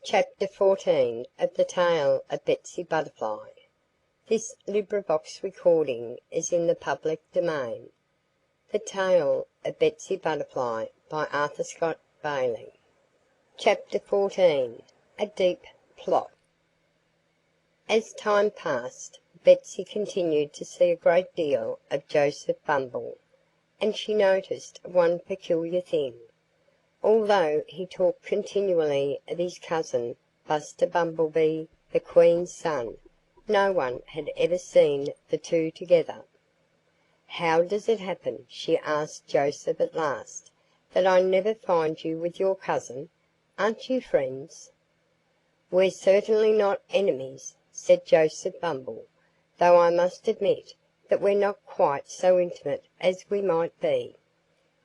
Chapter 14 of the Tale of Betsy Butterfly. This recording is in the public domain. The Tale of Betsy Butterfly by Arthur Scott Bailey. Chapter 14. A Deep Plot. As time passed, Betsy continued to see a great deal of Joseph Bumble, and she noticed one peculiar thing. Although he talked continually of his cousin, Buster Bumblebee, the Queen's son, no one had ever seen the two together. "How does it happen," she asked Joseph at last, "that I never find you with your cousin? Aren't you friends?" "We're certainly not enemies," said Joseph Bumble, "though I must admit that we're not quite so intimate as we might be.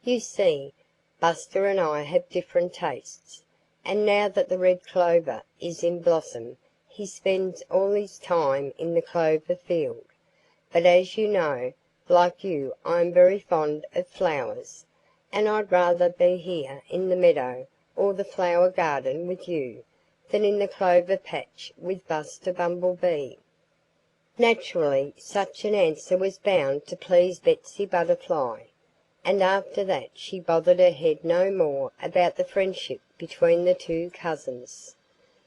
You see, Buster and I have different tastes, and now that the red clover is in blossom he spends all his time in the clover field. But as you know, like you I am very fond of flowers, and I'd rather be here in the meadow or the flower garden with you than in the clover patch with Buster Bumblebee." Naturally such an answer was bound to please Betsy Butterfly, and after that she bothered her head no more about the friendship between the two cousins.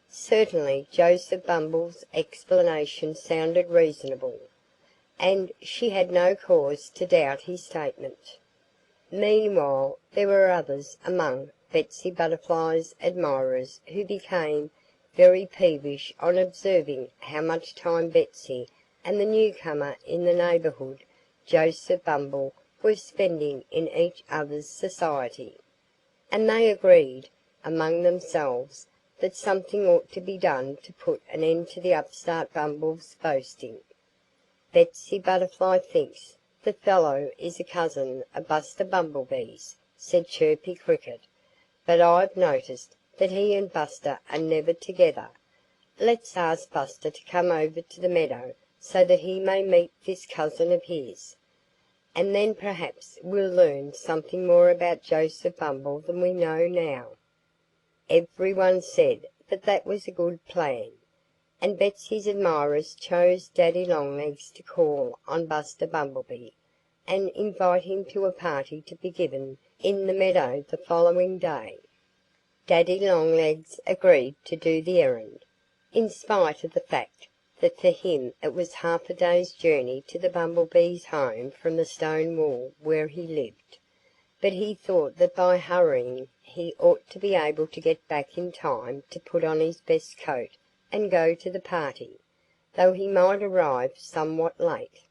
Certainly Joseph Bumble's explanation sounded reasonable, and she had no cause to doubt his statement. Meanwhile there were others among Betsy Butterfly's admirers who became very peevish on observing how much time Betsy and the newcomer in the neighborhood, Joseph Bumble, were spending in each other's society, and they agreed among themselves that something ought to be done to put an end to the upstart Bumble's boasting. "Betsy Butterfly thinks the fellow is a cousin of Buster Bumblebee's," said Chirpy Cricket, "but I've noticed that he and Buster are never together. Let's ask Buster to come over to the meadow so that he may meet this cousin of his. And then perhaps we'll learn something more about Joseph Bumble than we know now." Everyone said that that was a good plan, and Betsy's admirers chose Daddy Longlegs to call on Buster Bumblebee and invite him to a party to be given in the meadow the following day. Daddy Longlegs agreed to do the errand, in spite of the fact that for him it was half a day's journey to the Bumblebees' home from the stone wall where he lived. But he thought that by hurrying he ought to be able to get back in time to put on his best coat and go to the party, though he might arrive somewhat late.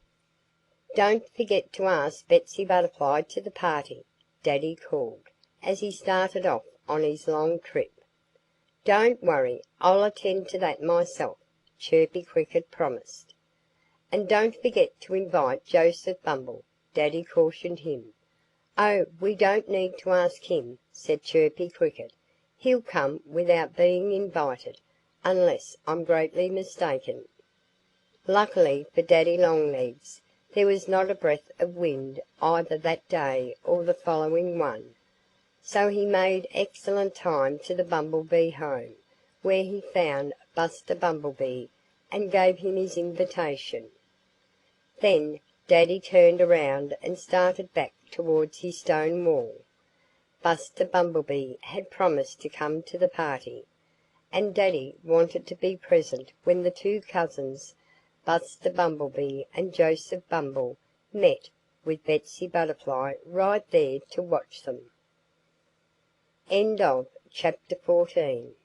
"Don't forget to ask Betsy Butterfly to the party," Daddy called, as he started off on his long trip. "Don't worry, I'll attend to that myself," Chirpy Cricket promised. "And don't forget to invite Joseph Bumble," Daddy cautioned him. "Oh, we don't need to ask him," said Chirpy Cricket. "He'll come without being invited, unless I'm greatly mistaken." Luckily for Daddy Longlegs, there was not a breath of wind either that day or the following one. So he made excellent time to the Bumblebee home, where he found Buster Bumblebee and gave him his invitation. Then Daddy turned around and started back towards his stone wall. Buster Bumblebee had promised to come to the party, and Daddy wanted to be present when the two cousins, Buster Bumblebee and Joseph Bumble, met with Betsy Butterfly right there to watch them. End of Chapter 14.